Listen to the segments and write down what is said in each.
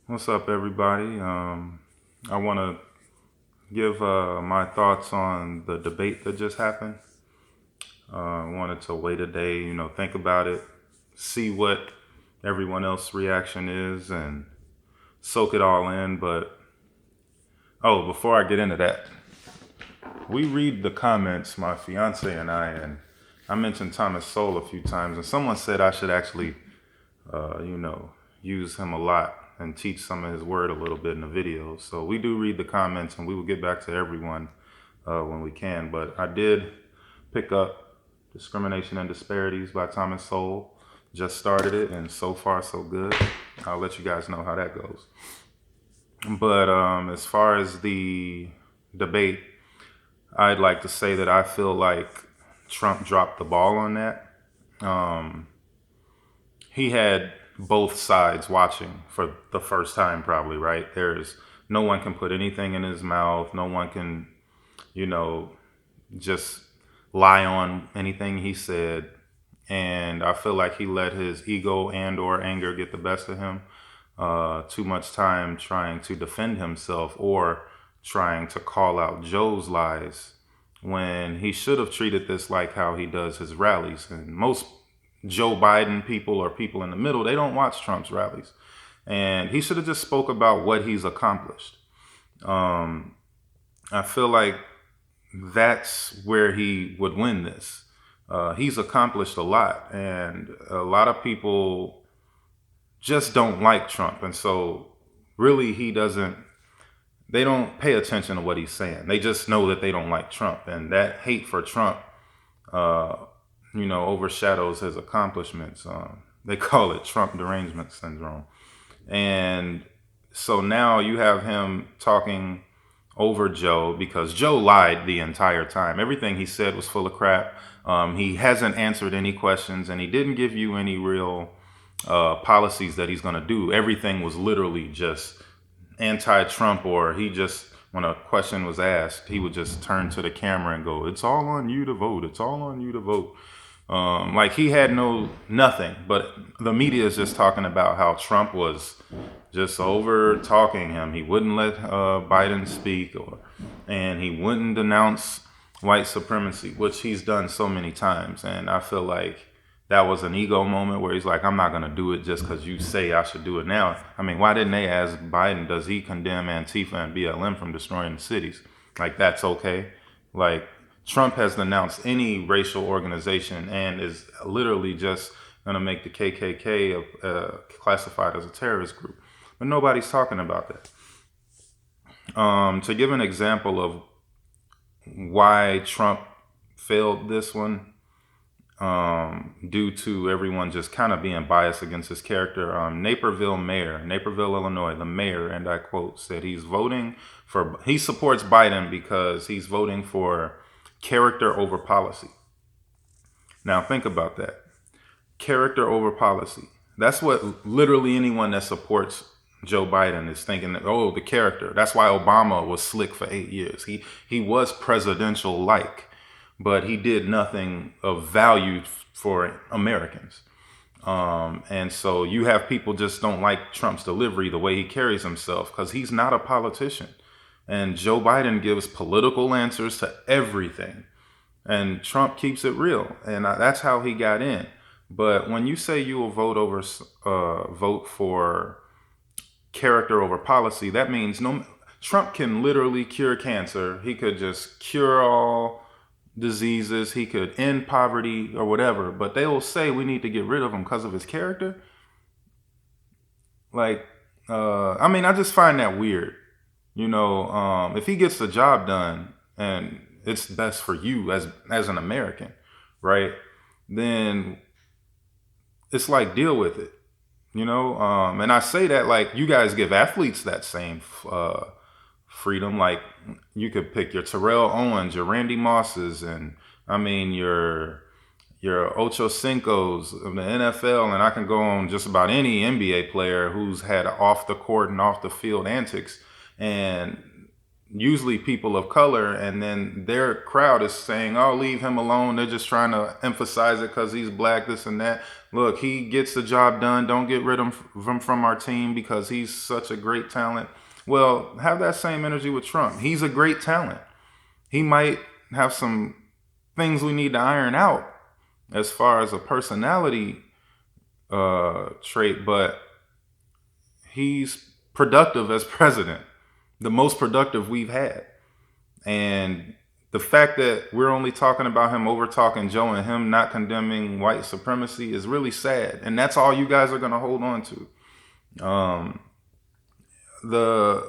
What's up, everybody? I want to give my thoughts on the debate that just happened. I wanted to wait a day, think about it, see what everyone else's reaction is, and soak it all in. But, before I get into that, we read the comments, my fiance and I mentioned Thomas Sowell a few times, and someone said I should actually, use him a lot and teach some of his word a little bit in the videos. So we do read the comments, and we will get back to everyone when we can. But I did pick up Discrimination and Disparities by Thomas Sowell. Just started it, and so far so good. I'll let you guys know how that goes. But as far as the debate, I'd like to say that I feel like Trump dropped the ball on that. Um, he had both sides watching for the first time, probably, right? There's no one can put anything in his mouth. No one can, you know, just lie on anything he said. And I feel like he let his ego and or anger get the best of him. Too much time trying to defend himself or trying to call out Joe's lies when he should have treated this like how he does his rallies. And most Joe Biden people or people in the middle, they don't watch Trump's rallies. And he should have just spoke about what he's accomplished. Um, I feel like that's where he would win this. He's accomplished a lot, and a lot of people just don't like Trump. And so, really, they don't pay attention to what he's saying. They just know that they don't like Trump. And that hate for Trump, uh, overshadows his accomplishments. They call it Trump derangement syndrome. And so now you have him talking over Joe because Joe lied the entire time. Everything he said was full of crap. He hasn't answered any questions, and he didn't give you any real policies that he's going to do. Everything was literally just anti-Trump, or he just, when a question was asked, he would just turn to the camera and go, "It's all on you to vote. It's all on you to vote." Like he had nothing, but the media is just talking about how Trump was just over talking him. He wouldn't let Biden speak, and he wouldn't denounce white supremacy, which he's done so many times. And I feel like that was an ego moment where he's like, "I'm not going to do it just because you say I should do it now." I mean, why didn't they ask Biden, does he condemn Antifa and BLM from destroying the cities? Like, that's okay. Like, Trump has denounced any racial organization and is literally just going to make the KKK classified as a terrorist group. But nobody's talking about that. To give an example of why Trump failed this one, due to everyone just kind of being biased against his character, Naperville, Illinois, the mayor, and I quote, said he supports Biden because he's voting for character over policy. Now think about that. Character over policy. That's what literally anyone that supports Joe Biden is thinking, that, oh, the character. That's why Obama was slick for 8 years. He was presidential like, but he did nothing of value for Americans. And so you have people just don't like Trump's delivery, the way he carries himself, because he's not a politician. And Joe Biden gives political answers to everything. And Trump keeps it real. And that's how he got in. But when you say you will vote for character over policy, that means Trump can literally cure cancer. He could just cure all diseases. He could end poverty or whatever. But they will say we need to get rid of him because of his character. Like, I just find that weird. If he gets the job done and it's best for you as an American, right? Then it's like, deal with it, And I say that like you guys give athletes that same freedom. Like you could pick your Terrell Owens, your Randy Mosses, and your Ocho Cincos of the NFL, and I can go on just about any NBA player who's had off the court and off the field antics, and usually people of color, and then their crowd is saying, oh, leave him alone. They're just trying to emphasize it because he's black, this and that. Look, he gets the job done. Don't get rid of him from our team because he's such a great talent. Well, have that same energy with Trump. He's a great talent. He might have some things we need to iron out as far as a personality trait, but he's productive as president, the most productive we've had. And the fact that we're only talking about him over talking Joe and him not condemning white supremacy is really sad. And that's all you guys are going to hold on to.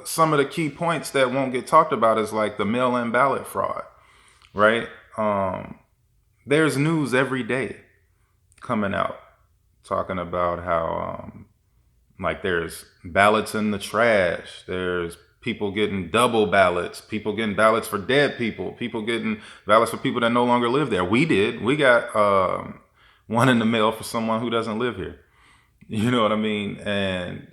Some of the key points that won't get talked about is like the mail-in ballot fraud, right? There's news every day coming out talking about how like there's ballots in the trash, there's people getting double ballots, people getting ballots for dead people, people getting ballots for people that no longer live there. We got one in the mail for someone who doesn't live here. You know what I mean? And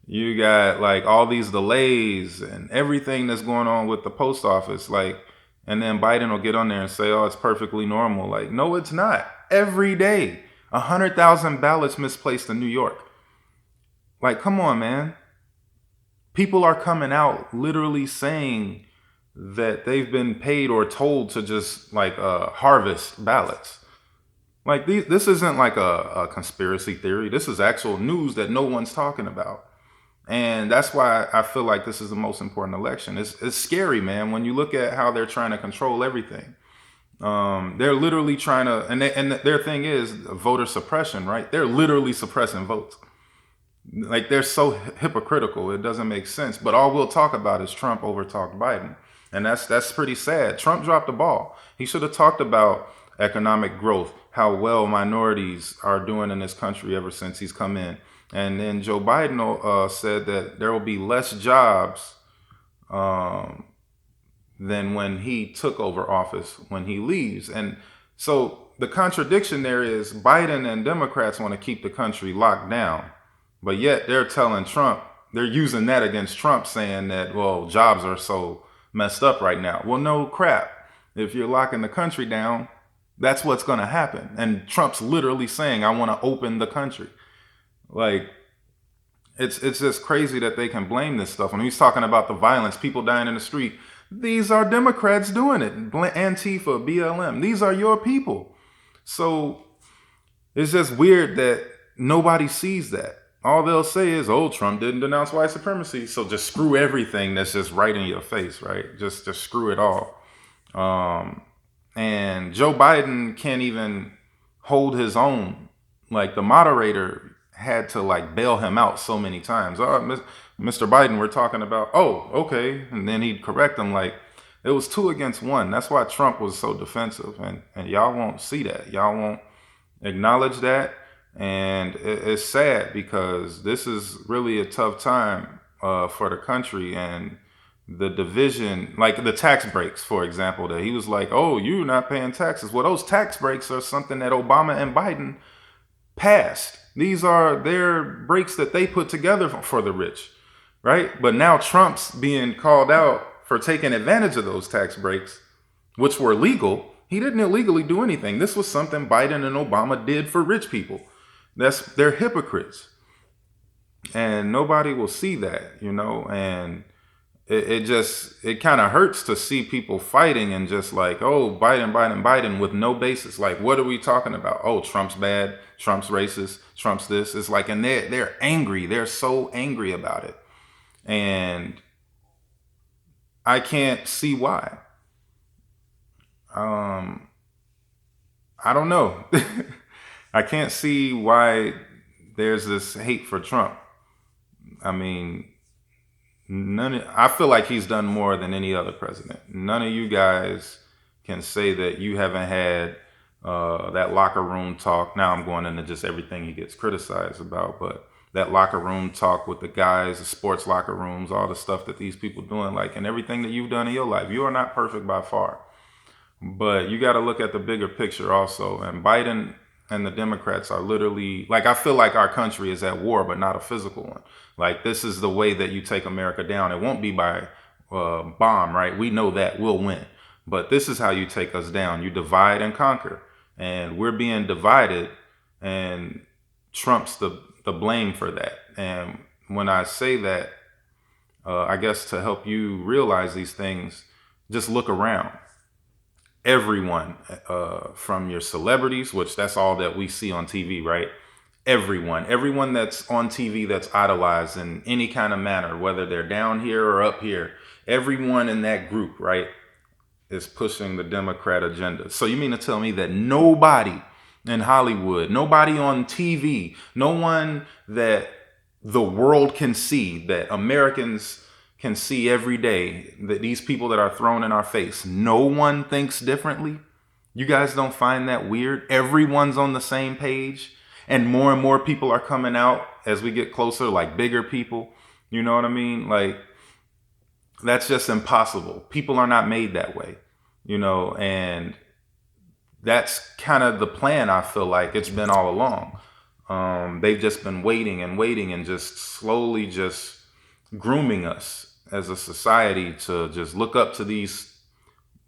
you got like all these delays and everything that's going on with the post office, like, and then Biden will get on there and say, oh, it's perfectly normal. Like, no, it's not. Every day, 100,000 ballots misplaced in New York. Like, come on, man. People are coming out literally saying that they've been paid or told to just like harvest ballots. Like this isn't like a conspiracy theory. This is actual news that no one's talking about. And that's why I feel like this is the most important election. It's scary, man, when you look at how they're trying to control everything. They're literally trying to, and their thing is voter suppression, right? They're literally suppressing votes. Like they're so hypocritical, it doesn't make sense. But all we'll talk about is Trump overtalked Biden, and that's pretty sad. Trump dropped the ball. He should have talked about economic growth, how well minorities are doing in this country ever since he's come in. And then Joe Biden said that there will be less jobs than when he took over office when he leaves. And so the contradiction there is Biden and Democrats want to keep the country locked down. But yet they're telling Trump, they're using that against Trump, saying that, well, jobs are so messed up right now. Well, no crap. If you're locking the country down, that's what's going to happen. And Trump's literally saying, I want to open the country. Like, it's just crazy that they can blame this stuff. When he's talking about the violence, people dying in the street, these are Democrats doing it. Antifa, BLM, these are your people. So it's just weird that nobody sees that. All they'll say is, oh, Trump didn't denounce white supremacy. So just screw everything that's just right in your face, right? Just screw it all. And Joe Biden can't even hold his own. Like the moderator had to like bail him out so many times. Oh, Mr. Biden, we're talking about, oh, okay. And then he'd correct him like it was 2 against 1. That's why Trump was so defensive. And y'all won't see that. Y'all won't acknowledge that. And it's sad because this is really a tough time for the country, and the division, like the tax breaks, for example, that he was like, oh, you're not paying taxes. Well, those tax breaks are something that Obama and Biden passed. These are their breaks that they put together for the rich, right? But now Trump's being called out for taking advantage of those tax breaks, which were legal. He didn't illegally do anything. This was something Biden and Obama did for rich people. They're hypocrites, and nobody will see that, you know. And it kind of hurts to see people fighting and just like, oh, Biden with no basis. Like, what are we talking about? Oh, Trump's bad, Trump's racist, Trump's this. It's like, and they're angry. They're so angry about it, and I can't see why. I don't know. I can't see why there's this hate for Trump. I mean, I feel like he's done more than any other president. None of you guys can say that you haven't had that locker room talk. Now I'm going into just everything he gets criticized about, but that locker room talk with the guys, the sports locker rooms, all the stuff that these people doing, like, and everything that you've done in your life. You are not perfect by far, but you got to look at the bigger picture also. And Biden and the Democrats are literally, like, I feel like our country is at war, but not a physical one. Like, this is the way that you take America down. It won't be by bomb, right? We know that we'll win. But this is how you take us down. You divide and conquer. And we're being divided, and Trump's the blame for that. And when I say that, I guess to help you realize these things, just look around. Everyone, from your celebrities, which that's all that we see on TV, right? Everyone that's on TV that's idolized in any kind of manner, whether they're down here or up here, everyone in that group, right, is pushing the Democrat agenda. So you mean to tell me that nobody in Hollywood, nobody on TV, no one that the world can see, that Americans can see every day, that these people that are thrown in our face, no one thinks differently? You guys don't find that weird? Everyone's on the same page, and more people are coming out as we get closer, like bigger people. You know what I mean? Like, that's just impossible. People are not made that way, you know, and that's kind of the plan. I feel like it's been all along. They've just been waiting and just slowly just grooming us as a society to just look up to these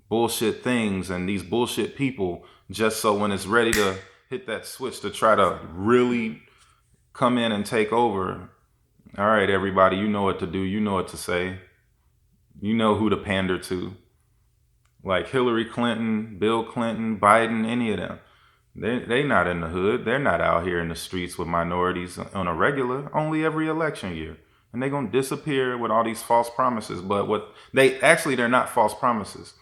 bullshit things and these bullshit people, just so when it's ready to hit that switch to try to really come in and take over, all right, everybody, you know what to do, you know what to say, you know who to pander to. Like Hillary Clinton, Bill Clinton, Biden, any of them, they not in the hood. They're not out here in the streets with minorities on a regular, only every election year. And they're going to disappear with all these false promises. But they're not false promises.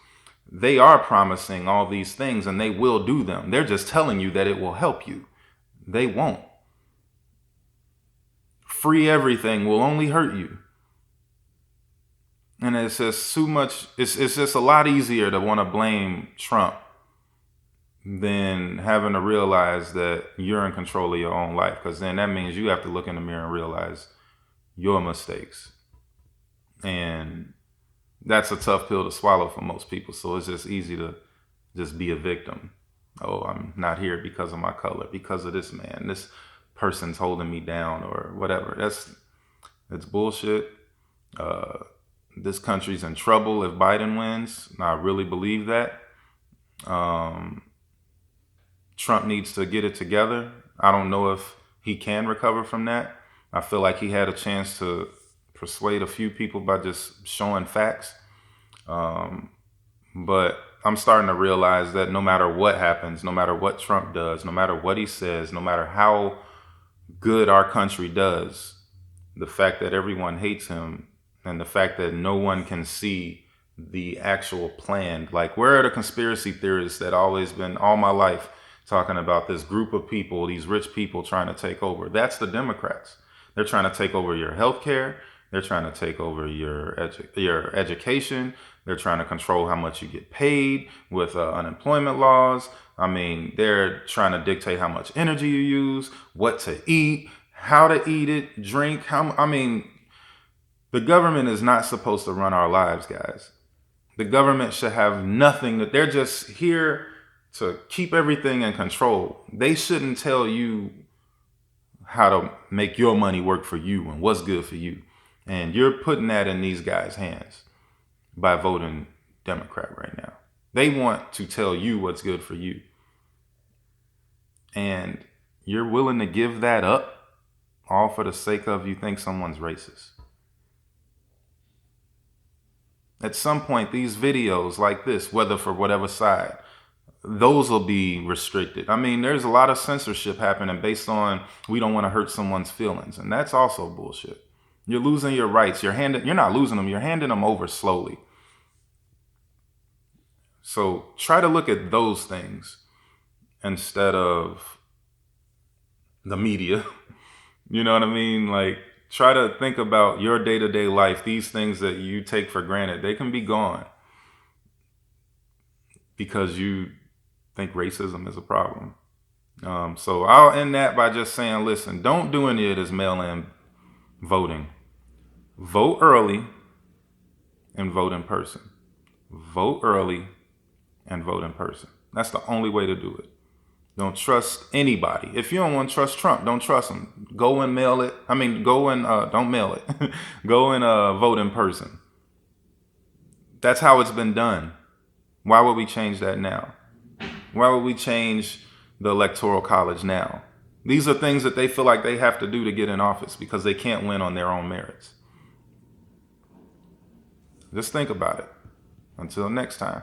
They are promising all these things, and they will do them. They're just telling you that it will help you. They won't. Free everything will only hurt you. And it's just too much. It's just a lot easier to want to blame Trump than having to realize that you're in control of your own life. Because then that means you have to look in the mirror and realize your mistakes. And that's a tough pill to swallow for most people. So it's just easy to just be a victim. Oh, I'm not here because of my color, because of this man. This person's holding me down or whatever. It's bullshit. This country's in trouble if Biden wins. I really believe that. Trump needs to get it together. I don't know if he can recover from that. I feel like he had a chance to persuade a few people by just showing facts. But I'm starting to realize that no matter what happens, no matter what Trump does, no matter what he says, no matter how good our country does, the fact that everyone hates him and the fact that no one can see the actual plan. Like, where are the conspiracy theorists that always been all my life talking about this group of people, these rich people trying to take over? That's the Democrats. They're trying to take over your healthcare. They're trying to take over your education. They're trying to control how much you get paid with unemployment laws. I mean, they're trying to dictate how much energy you use, what to eat, how to eat it, drink. The government is not supposed to run our lives, guys. The government should have nothing. That they're just here to keep everything in control. They shouldn't tell you how to make your money work for you and what's good for you. And you're putting that in these guys' hands by voting Democrat right now. They want to tell you what's good for you. And you're willing to give that up all for the sake of you think someone's racist. At some point, these videos like this, whether for whatever side, those will be restricted. I mean, there's a lot of censorship happening based on we don't want to hurt someone's feelings. And that's also bullshit. You're losing your rights. You're not losing them. You're handing them over slowly. So try to look at those things instead of the media. You know what I mean? Like, try to think about your day-to-day life. These things that you take for granted, they can be gone because you think racism is a problem. So I'll end that by just saying, listen, don't do any of this mail-in voting. Vote early and vote in person. Vote early and vote in person. That's the only way to do it. Don't trust anybody. If you don't want to trust Trump, don't trust him. Go and mail it. Don't mail it. Go and vote in person. That's how it's been done. Why would we change that now? Why would we change the Electoral College now? These are things that they feel like they have to do to get in office because they can't win on their own merits. Just think about it. Until next time.